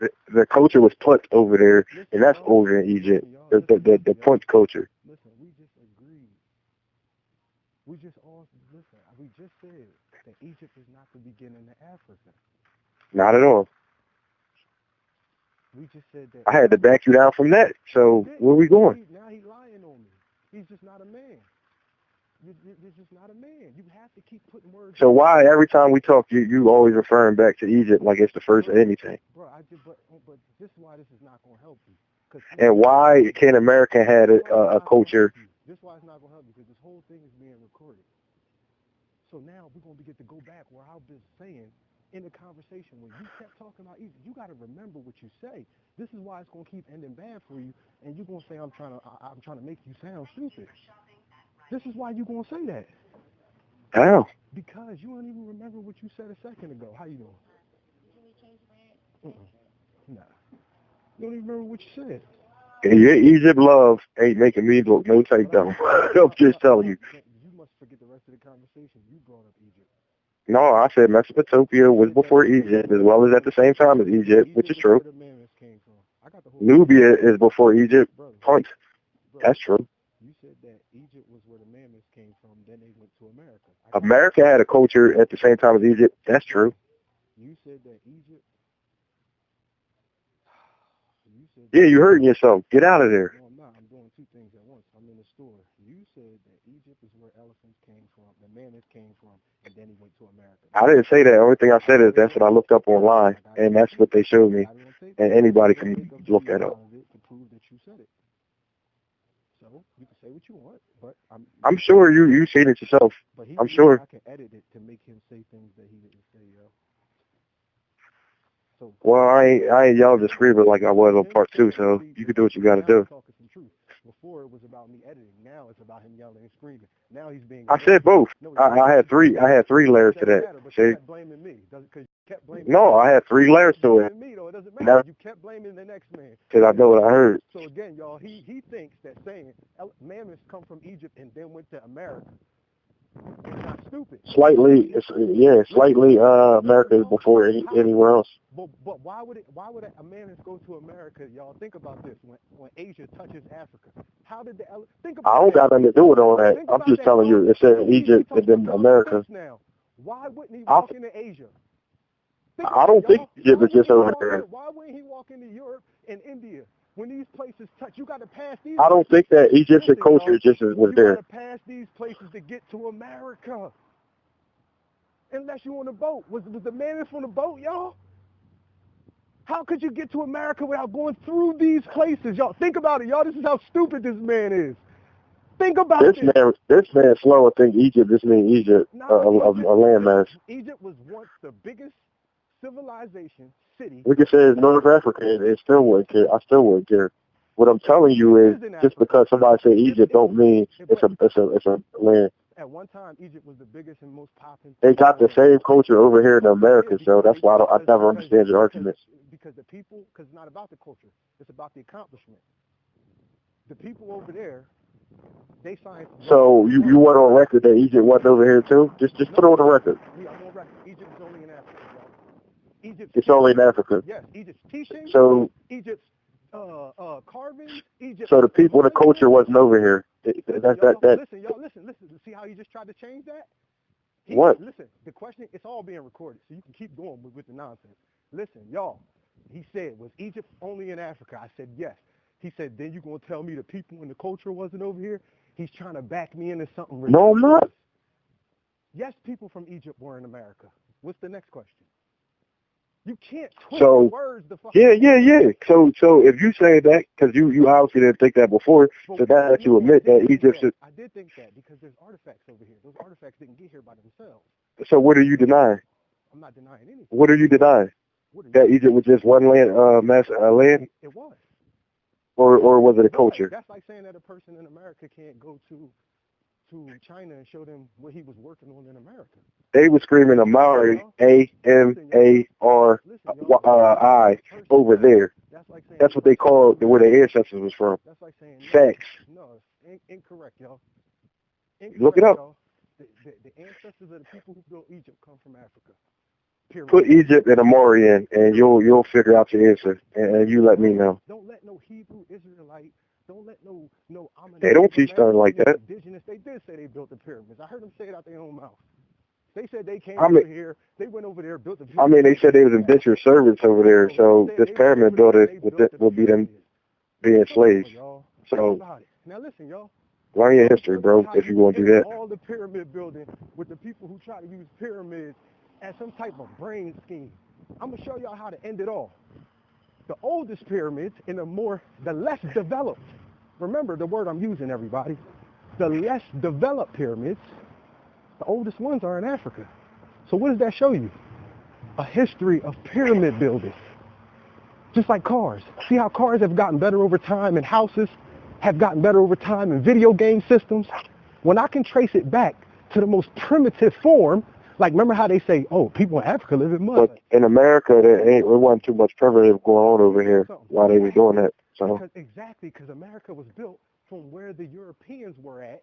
The culture was Punt over there, Listen, and that's y'all. older in Egypt. Listen, y'all. The Punt culture. Listen, we just agreed. We just all listen. We just said that Egypt is not the beginning of Africa. Not at all. We just said that. I had to back you down from that. So where we going? Now he's lying on me. He's just not a man. You're just not a man. You have to keep putting words. So why every time we talk, you always referring back to Egypt like it's the first of anything? Bro, but this is why this is not going to help you. And why can't America had a culture? This is why it's not going to help you, because this whole thing is being recorded. So now we're going to get to go back where I was saying in the conversation when you kept talking about Egypt, you got to remember what you say. This is why it's going to keep ending bad for you, and you're going to say I'm trying to make you sound stupid. This is why you're going to say that. How? Because you don't even remember what you said a second ago. How you doing? Nah. You don't even remember what you said. Your Egypt love ain't making me look no type dumb. I'm just telling you. You must forget the rest of the conversation. You brought up Egypt. No, I said Mesopotamia was before Egypt, as well as at the same time as Egypt, which is true. Nubia is before Egypt. Punt. That's true. You said that Egypt was where the mammoths came from, then they went to America. America had a culture at the same time as Egypt. That's true. You said that Egypt... Yeah, you're hurting yourself. Get out of there. No, I'm not. I'm doing two things at once. I'm in the store. You said that Egypt is where elephants came from, the mammoths came from, and then he went to America. I didn't say that. The only thing I said is that's what I looked up online, and that's what they showed me. And anybody can look that up. To prove that you said it. So you can say what you want, but I'm sure you seen it yourself. But I'm sure. I can edit it to make him say things that he didn't say, yo. So, well, I ain't y'all just screaming like I was on part 2, so you can do what you got to do. Talking some truth. Before it was about me editing. Now it's about him yelling and screaming. Now he's being. I said both. I had three layers to that. But See? you kept blaming me. Because you kept blaming no, I had 3 layers to it. Me, though. It doesn't matter. You kept blaming the next man. Because I know what I heard. So again, y'all, he thinks that saying mammoths come from Egypt and then went to America. It's not stupid. Slightly, America is before anywhere else. But why would a mammoth go to America, y'all? Think about this. When Asia touches Africa, how did the think about? I don't got nothing to do with all that. I'm just telling you. It said Egypt and then America. Now, why wouldn't he walk into Asia? I don't think Egypt is just over there. Why wouldn't he walk into Europe and India? When these places touch, you got to pass these. I don't think that Egyptian culture just was there. You got to pass these places to get to America. Unless you're on a boat. Was the mammoth on a boat, y'all? How could you get to America without going through these places, y'all? Think about it, y'all. This is how stupid this man is. Think about this man slow. I think Egypt just means Egypt, a landmass. Egypt was once the biggest civilization city. We could say it's North Africa, and it still wouldn't care. I still wouldn't care. What I'm telling you is, just because somebody say Egypt don't mean it's a land. At one time, Egypt was the biggest and most popular. They got the same culture over here in America, so that's why I never understand your argument. Because the people, because it's not about the culture, it's about the accomplishment. The people over there, they signed. So you want on record that Egypt wasn't over here too? Just put it on the record. Yeah, I'm on record. Egypt is only in Africa, y'all. It's only in Africa. Yes, Egypt's teaching. So Egypt's carving. Egypt. So the people and the culture wasn't over here. Listen, y'all. Listen. See how he just tried to change that? What? Listen, the question, it's all being recorded, so you can keep going with the nonsense. Listen, y'all. He said, was Egypt only in Africa? I said, yes. He said, then you're going to tell me the people and the culture wasn't over here? He's trying to back me into something ridiculous. No, I'm not. Yes, people from Egypt were in America. What's the next question? You can't twist words the fuck. Yeah. So if you say that, because you obviously didn't think that before, so now that you admit that Egypt should... I did think that because there's artifacts over here. Those artifacts didn't get here by themselves. So what are you denying? I'm not denying anything. What are you denying? That Egypt was just one land, land? It was. Or was it a culture? That's like saying that a person in America can't go to China and show them what he was working on in America. They were screaming Amari, AMARI, over there. That's what they called where their ancestors was from. That's like saying facts. No, it's incorrect, y'all. Look it up. Y'all. The ancestors of the people who built Egypt come from Africa. pyramid. Put Egypt and Amori in, and you'll figure out your answer, and you let me know. Don't let no Hebrew Israelite. Don't let no They don't teach nothing like that. Indigenous. They did say they built the pyramids. I heard them say it out their own mouth. They said they came I mean- over here. They went over there, built the I pyramids. mean, they said they was indentured servants over there, so this pyramid builder would be them being slaves. Y'all. So Think about it. Now listen, y'all. learn your history, bro, if you want to do that. All the pyramid building with the people who try to use pyramids as some type of brain scheme. I'm gonna show y'all how to end it all. The oldest pyramids and the less developed. Remember the word I'm using, everybody. The less developed pyramids, the oldest ones are in Africa. So what does that show you? A history of pyramid building. Just like cars. See how cars have gotten better over time and houses have gotten better over time and video game systems? When I can trace it back to the most primitive form, like remember how they say, oh, people in Africa live in mud. But in America, there wasn't too much primitive going on over here while they were doing that. So Because America was built from where the Europeans were at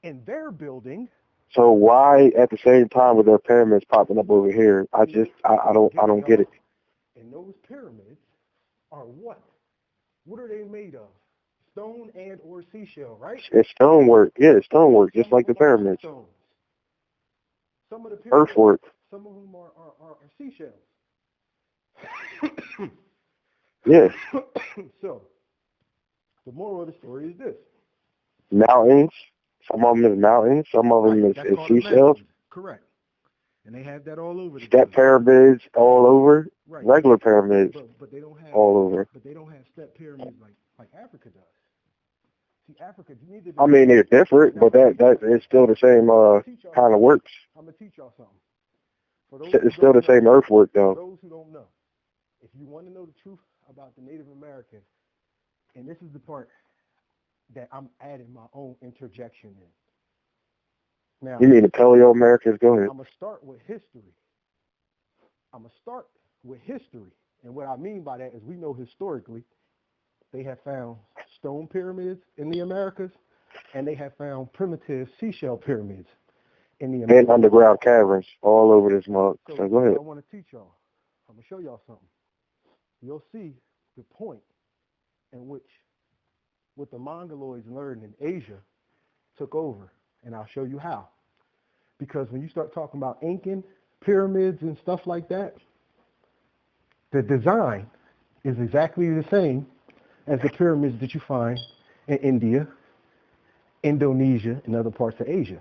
in their building. so why at the same time with their pyramids popping up over here? I don't get it. And those pyramids are what? What are they made of? Stone and or seashell, right? It's stonework. Yeah, it's stonework, just like the pyramids. Stones. Some of the pyramids, Earthwork. some of them are seashells. Yeah. So, the moral of the story is this. Mountains. Some of them is mountains. Some of them is That's called seashells. mountains. Correct. And they have that all over the Step place. pyramids all over. Right. Regular pyramids But they don't have all over. But they don't have step pyramids like Africa does. See, Africa, you need to. I mean, they're different, but that is still the same kind of works. I'm gonna teach y'all something. For those It's still the same earthwork, For though. those who don't know, if you want to know the truth about the Native Americans, and this is the part that I'm adding my own interjection in. Now, You mean the Paleo Americans? Go ahead. I'm gonna start with history. And what I mean by that is we know historically they have found stone pyramids in the Americas, and they have found primitive seashell pyramids in the Americas. And underground caverns all over this mug. So go ahead. I want to teach y'all. I'm going to show y'all something. You'll see the point in which what the Mongoloids learned in Asia took over, and I'll show you how. Because when you start talking about Incan pyramids and stuff like that, the design is exactly the same as the pyramids that you find in India, Indonesia, and other parts of Asia.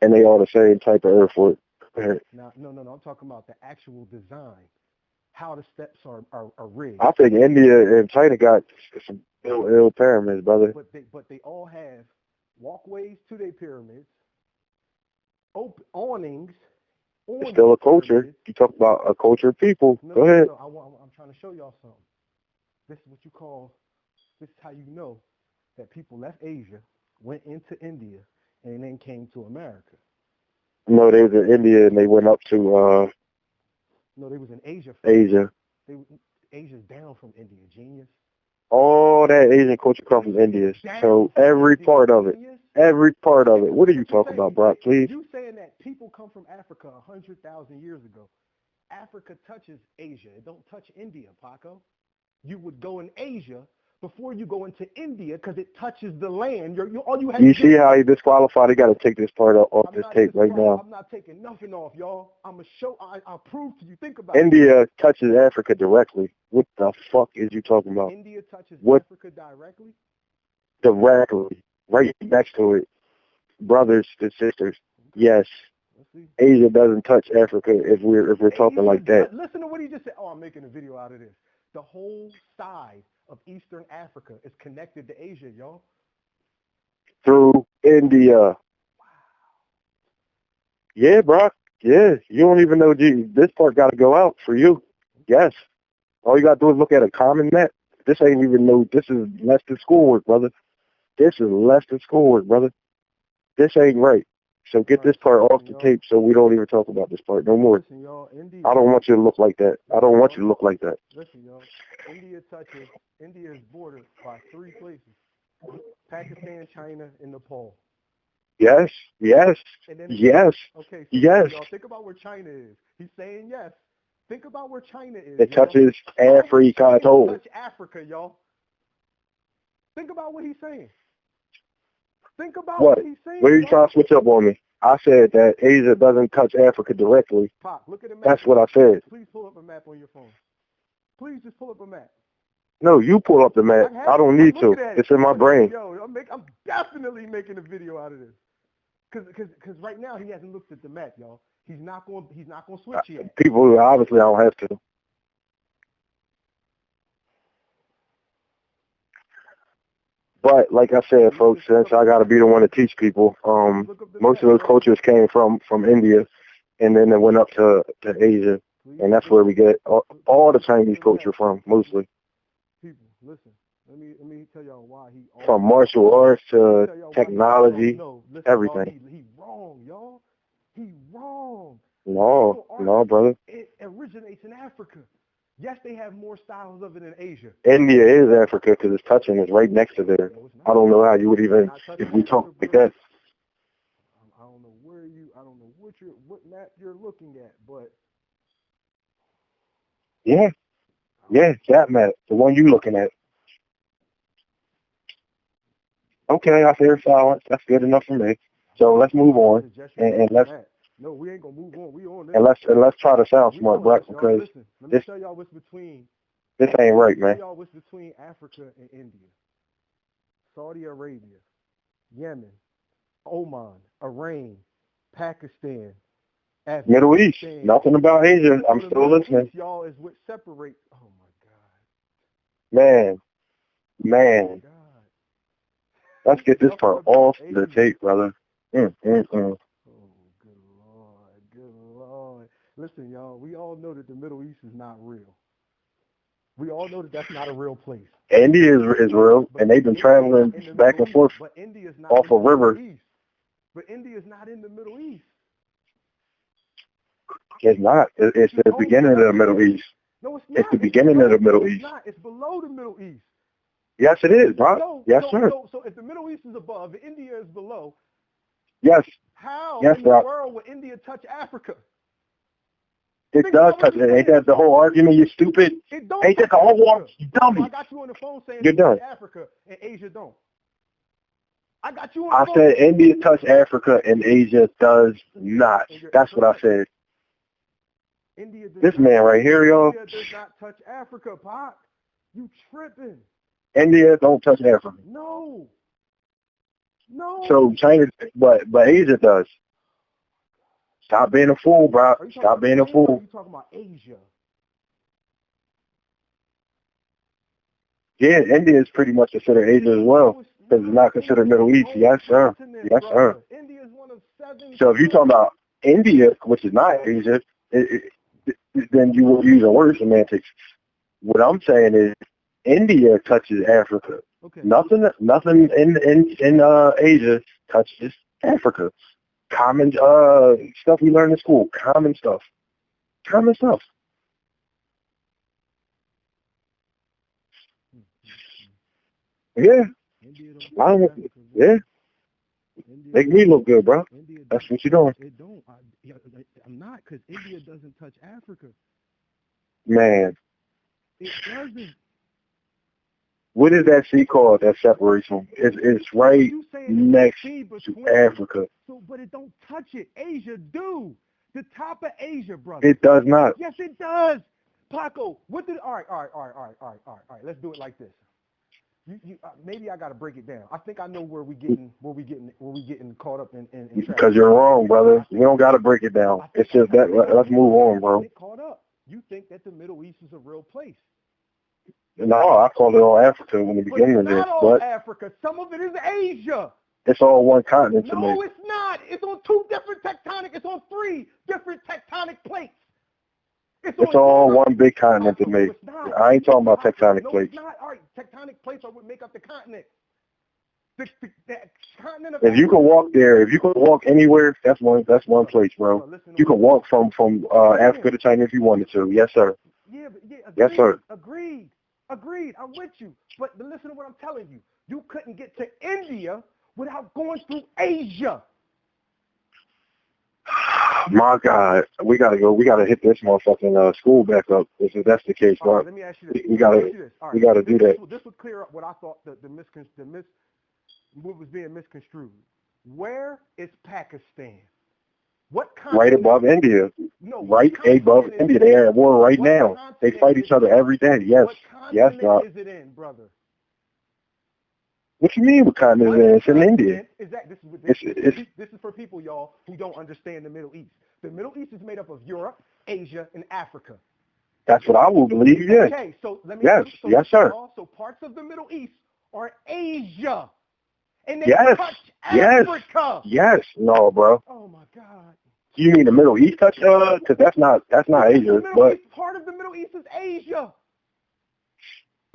And they all the same type of earthwork. Now, no, I'm talking about the actual design, how the steps are rigged. I think India and China got some ill pyramids, brother. But they all have walkways to their pyramids, awnings. It's still a culture. You talk about a culture of people. Go ahead. I'm trying to show y'all something. This is how you know that people left Asia, went into India, and then came to America. No, they was in India and they went up to No, they was in Asia. Asia. Asia's down from India, genius. All that Asian culture comes from India. So every part of it. What are you talking about, Brock, please? You saying that people come from Africa 100,000 years ago. Africa touches Asia. It don't touch India, Paco. You would go in Asia before you go into India because it touches the land. You see how he disqualified? He got to take this part off this tape right now. I'm not taking nothing off, y'all. I'm going to show. I'll prove to you. Think about it. India touches Africa directly. What the fuck is you talking about? India touches Africa directly? Directly. Right next to it. Brothers and sisters. Yes. Asia doesn't touch Africa if we're talking like that. Listen to what he just said. Oh, I'm making a video out of this. The whole side of Eastern Africa is connected to Asia, y'all. Through India. Wow. Yeah, Brock. Yeah. You don't even know this part got to go out for you. Yes. All you got to do is look at a common map. This ain't even this is less than schoolwork, brother. This is less than schoolwork, brother. This ain't right. So get this part off the tape so we don't even talk about this part no more. Listen, y'all, I don't want you to look like that. I don't want you to look like that. Listen, y'all. India is bordered by 3 places. Pakistan, China, and Nepal. Yes, yes, And then yes, okay, so yes. y'all think about where China is. He's saying yes. Think about where China is. It y'all. touches No, Africa he's saying totally. touch Africa, y'all. Think about what he's saying. Think about What? what he's saying. What are you bro. trying to switch up on me? I said that Asia doesn't touch Africa directly. Pop, look at the map. That's what I said. Please pull up a map on your phone. Please just pull up a map. No, you pull up the map. I don't need to. It's in my brain. Yo, I'm definitely making a video out of this. Cause right now he hasn't looked at the map, y'all. He's not going to switch yet. People, obviously, I don't have to. But like I said, folks, since I got to be the one to teach people, most of those cultures came from India, and then they went up to Asia, and that's where we get all the Chinese culture from, mostly. People, listen. Let me tell y'all why he. From martial arts to technology, everything. He wrong, y'all. He wrong. No, brother. It originates in Africa. Yes, they have more styles of it in Asia. India is Africa because it's touching. It's right next to there. I don't know how you would even, if we talk like that. I don't know what map you're looking at, but. Yeah, that map, the one you looking at. Okay, I hear silence. That's good enough for me. So let's move on, and let's. No, we ain't gonna move on. We on this. And let's try to sound smart, bro, because listen, let me tell y'all what's between. This ain't right, man. Let me tell y'all what's between Africa and India, Saudi Arabia, Yemen, Oman, Iran, Pakistan, Afghanistan. Middle East. Nothing about Asia. I'm still listening. East, y'all, is what separate. Oh my God. Man. Let's get this part off the tape, brother. Oh, good Lord. Listen, y'all, we all know that the Middle East is not real. We all know that that's not a real place. India is real, and they've been traveling back and forth off a river. But India's not in the Middle East. It's not. It's the beginning of the Middle East. No, it's not. It's the beginning of the Middle East. It's not. It's below the Middle East. Yes, it is, bro. Yes, sir. So if the Middle East is above, India is below. Yes. How in the world would India touch Africa? It does touch it. Ain't that the whole argument, you stupid? It don't. Ain't that the whole argument, you dummy? I got you on the phone saying You're done. Africa and Asia don't. I got you on the phone. I said India touch Africa and Asia does not. That's what I said. This man right here, y'all. India does not touch Africa, Pop. You tripping. India don't touch Africa. No. So China, but Asia does. Stop being a fool, bro. Stop being a fool. Are you talking about Asia? Yeah, India is pretty much considered Asia as well, because it's not considered Middle East. Yes, sir. Yes, sir. India is one of 7. So if you're talking about India, which is not Asia, then you will use a word semantics. What I'm saying is India touches Africa. Okay. Nothing in Asia touches Africa. Common stuff we learn in school. Common stuff. Yeah. Yeah. Make me look good, bro. That's what you're doing. It don't. I'm not, because India doesn't touch Africa. Man. It doesn't. What is that sea called that separates them? It's right next to Africa. So, but it don't touch it. Asia do. The top of Asia, brother. It does not. Yes, it does. Paco, all right. Let's do it like this. Maybe I gotta break it down. I think I know where we getting caught up in because you're wrong, brother. You don't gotta break it down. It's just that. Let's move on, bro. Caught up. You think that the Middle East is a real place? No, I called it all Africa in the beginning of this. Not all Africa. Some of it is Asia. It's all one continent to me. No, it's not. It's on 2 different tectonic. It's on 3 different tectonic plates. It's all one big continent to me. I ain't talking about tectonic plates. No, it's not. All right, tectonic plates are what make up the continent. The continent of if you can walk there, if you can walk anywhere, that's one place, bro. You can walk from Africa to China if you wanted to. Yes, sir. Yeah, agreed, yes, sir. Agreed. I'm with you. But listen to what I'm telling you. You couldn't get to India without going through Asia. My God, we gotta go. We gotta hit this motherfucking school back up. If that's the case, All right, bro. let me ask you this. We gotta, Let me ask you this. All we right, gotta do that. This would clear up what I thought what was being misconstrued. Where is Pakistan? What continent? Right above India. No, Right what above continent India. is it They in? are at war right What now. They continent fight is each other it in? every day. Yes. What Yes, continent bro. is it in, brother? What you mean? What continent is it? It's in India. Is that, this is for people, y'all, who don't understand the Middle East. The Middle East is made up of Europe, Asia, and Africa. That's what I will believe. Yes. Okay, so let me. Yes. So Yes, sir. y'all, so parts of the Middle East are Asia, and they Yes. touch Yes. Africa. Yes. No, bro. Oh my God. You mean the Middle East touch? Because that's not Asia, but Part of the Middle East is Asia.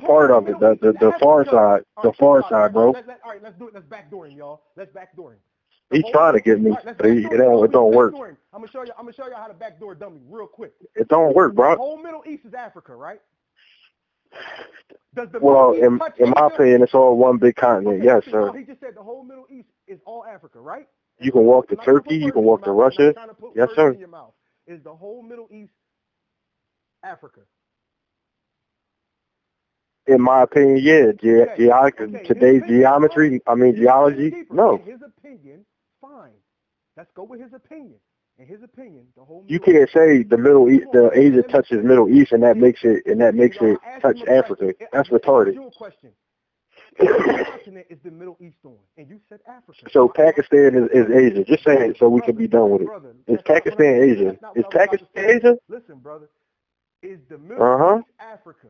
part of it, the far side, the far side, bro. All right, let's do it. Let's backdoor him, y'all. Let's backdoor him. He's trying to get me, but it don't work. I'm gonna show you how to backdoor dummy real quick. It don't work, The bro. whole Middle East is Africa, right? Well, in my opinion, it's all one big continent. Okay, Yes, listen, sir. y'all, he just said the whole Middle East is all Africa, right? You can walk to I'm not trying Turkey. put You can words walk in to your mouth. I'm Russia. not trying to put Yes, words sir. in your mouth. Is the whole Middle East Africa? In my opinion, yeah. Today's geometry, geology, Deeper. no. In his opinion, fine. Let's go with his opinion. In his opinion, the whole You Middle can't say the Middle East, the Asia touches Middle East, and that makes it touch Africa. That's retarded. Your question. What continent is the Middle East on? And you said Africa. So Pakistan is Asia. Just say it so we can be done with it. Is Pakistan Asia? Is Pakistan Asia? Listen, brother. Is the Middle East Africa?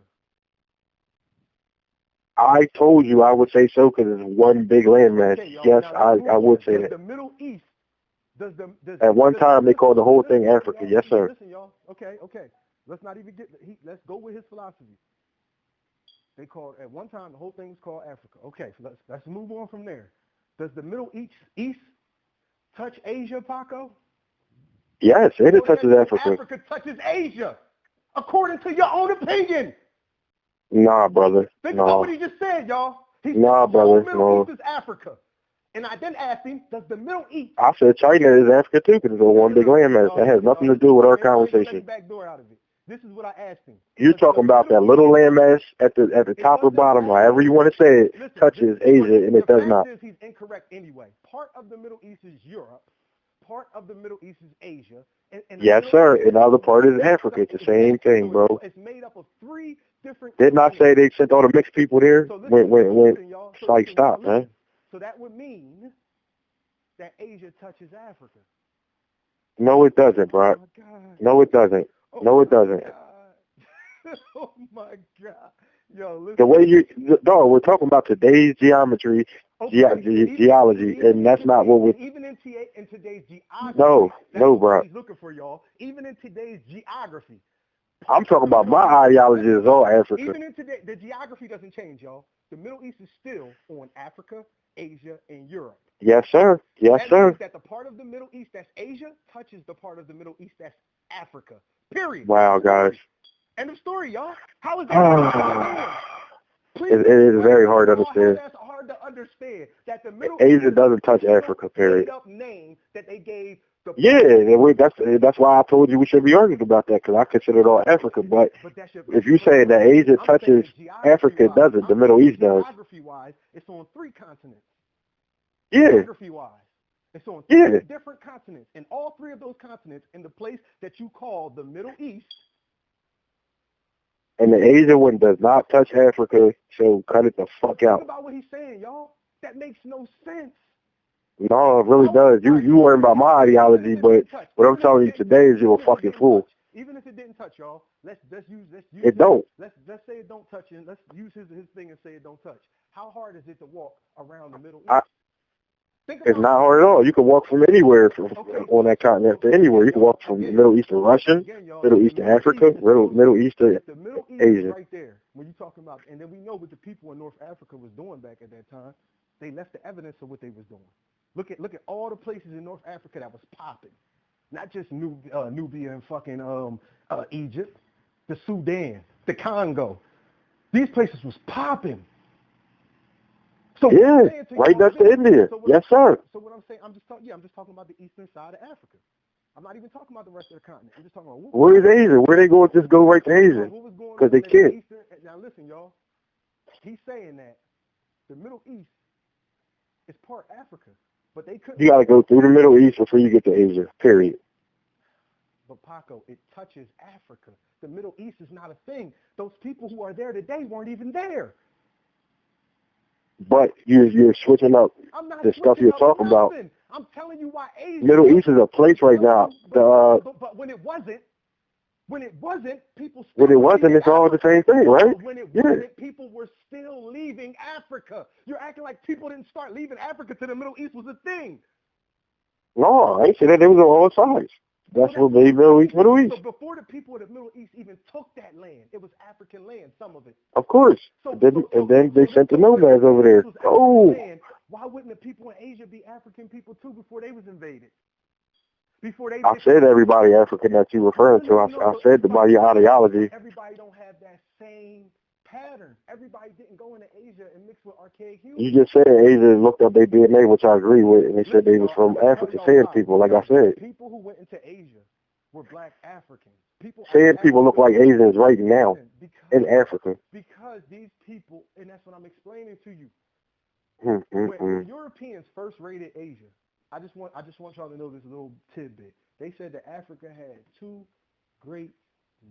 I told you I would say so because it's one big landmass. Okay, yes, now, I would say that. The Middle East. At one time, they called the whole thing Africa. Yes, sir. Listen, y'all. Okay. Let's not even let's go with his philosophy. They called at one time the whole thing was called Africa. Okay, so let's move on from there. Does the Middle East touch Asia, Paco? Yes, it touches Africa. Africa touches Asia, according to your own opinion. Nah, brother. Think about what he just said, y'all. He said nah, brother. The Middle East is Africa. And I then asked him, does the Middle East... I said China is Africa too because it's a one big landmass. That has nothing to do with our conversation. Backdoor out of it. This is what I asked him. You're talking about that little landmass at the top or bottom, however you want to say it, touches Asia, and it does not. The fact is he's incorrect anyway. Part of the Middle East is Europe. Part of the Middle East is Asia. And yes, sir. And the other part is Africa. It's the same thing, bro. It's made up of 3 different... Didn't I say they sent all the mixed people there? So It's like, stop, man. So that would mean that Asia touches Africa. No, it doesn't, bro. Oh, no, it doesn't. No, it doesn't. Oh, my God. Yo, listen. The way we're talking about today's geometry, geology, and that's not what we're... Even in today's geography. No, bro. He's looking for, y'all. Even in today's geography. I'm talking about my ideology is all Africa. Even in today, the geography doesn't change, y'all. The Middle East is still on Africa, Asia, and Europe. Yes, sir. Yes, sir. Means that the part of the Middle East that's Asia touches the part of the Middle East that's Africa. Period. Wow, guys. End of story, y'all. How is that? It is very hard to understand. That's hard to understand. That the Middle Asia doesn't touch Africa, period. Up name that they gave that's why I told you we should be arguing about that, because I consider it all Africa. But if you say that Asia touches Africa, it doesn't. The Middle East does. Geography-wise, it's on 3 continents. Yeah. Geography-wise, it's on 3 different continents. And all 3 of those continents in the place that you call the Middle East. And the Asia one does not touch Africa, so cut it the fuck out. Think about what he's saying, y'all. That makes no sense. No, it really does. You worrying about my ideology, but what I'm telling you today is you're a fucking fool. Even if it didn't touch, y'all, let's use it. Don't. Let's say it don't touch, and let's use his thing and say it don't touch. How hard is it to walk around the Middle East? It's not hard at all. You can walk from anywhere on that continent to anywhere. You can walk from the Middle East to Russia, Middle East to Africa, Middle East to Asia. Right there, when you're talking about, and then we know what the people in North Africa was doing back at that time. They left the evidence of what they was doing. Look at all the places in North Africa that was popping. Not just Nubia and fucking Egypt, the Sudan, the Congo. These places was popping. So right next to India. Yes, sir. So what I'm saying, I'm just talking about the eastern side of Africa. I'm not even talking about the rest of the continent. I'm just talking about Where's Asia? Where they go? Just go right to Asia? What was going Because on they in the can't. Eastern, now listen, y'all. He's saying that the Middle East is part Africa, but they couldn't. You got to go through the Middle East before you get to Asia, period. But Paco, it touches Africa. The Middle East is not a thing. Those people who are there today weren't even there. But you're switching up I'm not the stuff you're talking about. nothing. I'm telling you why Asia. Middle East is a place right now. But when it wasn't, people still When it wasn't, it's all the same thing, right? When it Yeah. wasn't, people were still leaving Africa. You're acting like people didn't start leaving Africa till the Middle East was a thing. No, I ain't say that. It was on all sides. That's what made Middle East. So before the people of the Middle East even took that land, it was African land, some of it. Of course. And then they sent the nomads over there. Oh. Why wouldn't the people in Asia be African people too before they was invaded? I said everybody African that you referring to. I said by your ideology. Everybody don't have that same pattern. Everybody didn't go into Asia and mix with archaic humans. You just said Asia looked up their DNA, which I agree with, and they said they was from Africa. Sand people, like I said. People who went into Asia were black Africans. Sand people look like Asians right now in Africa. Because these people, and that's what I'm explaining to you. When Europeans first raided Asia, I just want y'all to know this little tidbit. They said that Africa had two great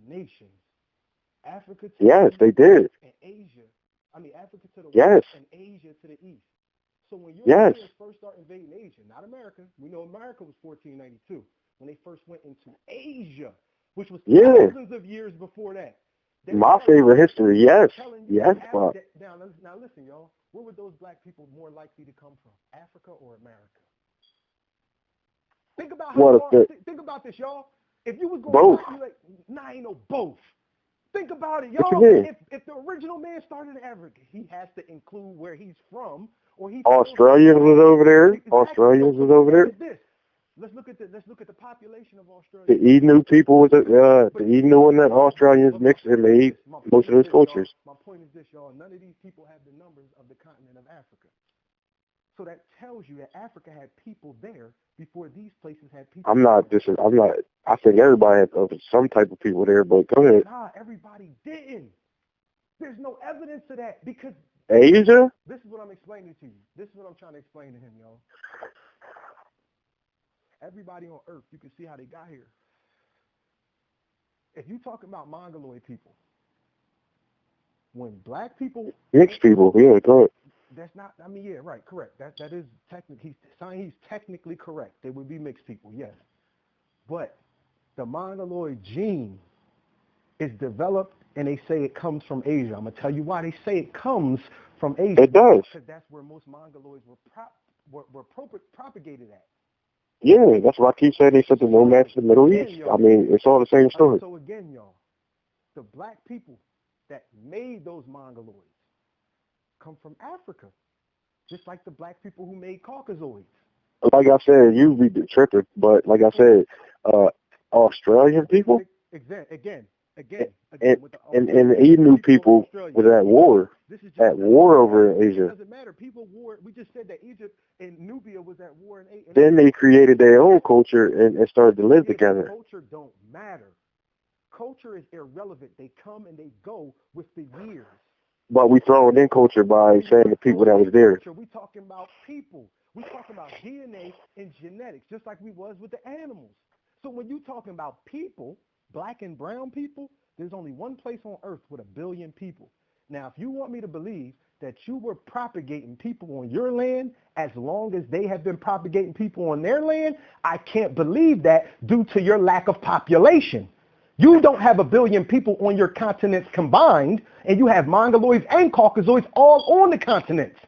nations. Africa to yes, the they did. And Asia. Africa to the west and Asia to the east. So when Europeans first started invading Asia, not America, we know America was 1492 when they first went into Asia, which was thousands of years before that. My favorite history, yes. Bob. Now listen, y'all. Where would those black people more likely to come from, Africa or America? Think about think about this, y'all. If you was going both. Back, you like, nah, ain't no both. Think about it, y'all. If the original man started in Africa, he has to include where he's from, or he. Australians was over there. Exactly. Australians was over there. Let's look at the population of Australia. The Inu people was the Inu and the Australians mixed and made most of those cultures. My point is this, y'all. None of these people have the numbers of the continent of Africa. So that tells you that Africa had people there before these places had people. I think everybody had some type of people there, but go ahead. Nah, everybody didn't. There's no evidence of that because Asia? This is what I'm explaining to you. This is what I'm trying to explain to him, y'all. Everybody on Earth, you can see how they got here. If you're talking about Mongoloid people, when black people... Mixed people, yeah, go ahead. That's not, yeah, right, correct. That is technically, he's technically correct. They would be mixed people, yes. But the Mongoloid gene is developed, and they say it comes from Asia. I'm going to tell you why they say it comes from Asia. It does. Because that's where most Mongoloids were propagated at. Yeah, that's why I keep saying they sent the nomads to the Middle East. It's all the same story. So again, y'all, the black people that made those Mongoloids come from Africa, just like the black people who made Caucasoids. Like I said, you be tripping, but like I said, Australian people, again, and the Inu people was at war over in Asia. It doesn't matter. People war. We just said that Egypt and Nubia was at war in Asia. Then they created their own culture and started to live together. Culture don't matter. Culture is irrelevant. They come and they go with the years. But we throwing in culture by saying the people that was there. We talking about people. We talking about DNA and genetics, just like we was with the animals. So when you talking about people, black and brown people, there's only one place on earth with 1 billion people. Now, if you want me to believe that you were propagating people on your land as long as they have been propagating people on their land, I can't believe that due to your lack of population. You don't have 1 billion people on your continents combined, and you have Mongoloids and Caucasoids all on the continents.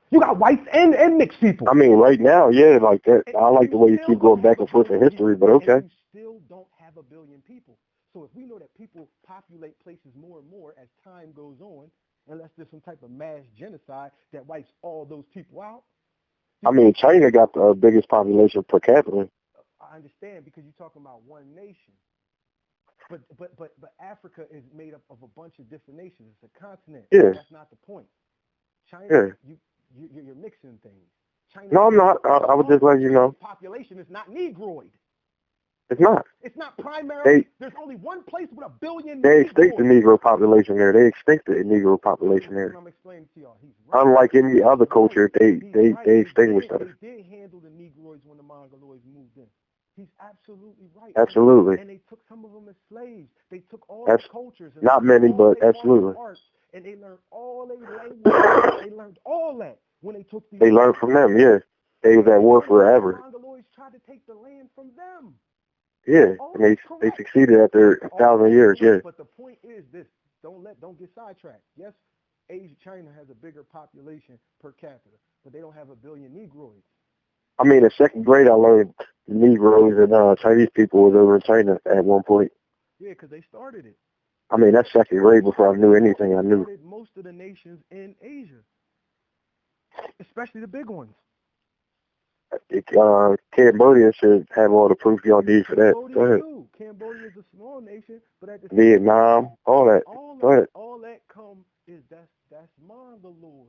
You got whites and mixed people. Right now, yeah, like that. I like the way you keep going back and forth in history, but okay. You still don't have 1 billion people. So if we know that people populate places more and more as time goes on, unless there's some type of mass genocide that wipes all those people out. China got the biggest population per capita. I understand because you're talking about one nation. But Africa is made up of a bunch of different nations. It's a continent. Yeah. That's not the point. China, yeah. You're mixing things. China, no, I'm not. I would just let you know. Population is not Negroid. It's not. It's not primarily. They There's only one place with 1 billion they extinct the Negroes. Negro population there. They extinct the Negro population there. I'm explaining to y'all. He's right. Unlike any other culture, He's they right. extinguished us. They did handle the Negroids when the Mongoloids moved in. He's absolutely right. Absolutely. And they took some of them as slaves. They took all That's the cultures. And not many, all but their absolutely. martial arts, and they learned all their language. They learned all that when they took these. They learned from them, yeah. They was at war forever. The Mongoloids tried to take the land from them. Yeah, and they succeeded after 1,000 years, yeah. But the point is this: don't get sidetracked. Yes, China has a bigger population per capita, but they don't have 1 billion Negroids. I mean, in second grade, I learned the Negroes and Chinese people was over in China at one point. Yeah, because they started it. I mean, that's second grade before I knew anything I knew. Most of the nations in Asia, especially the big ones. Cambodia should have all the proof y'all need for that. Go ahead. Cambodia is a small nation, but at the Vietnam, all that. Go ahead. All that is that's Mongoloid,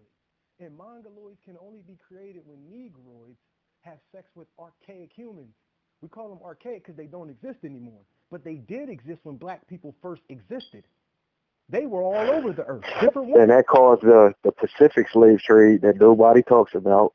and Mongoloids can only be created when Negroids have sex with archaic humans. We call them archaic because they don't exist anymore, but they did exist when black people first existed. They were all over the earth. Different ones. And that caused the Pacific slave trade that nobody talks about.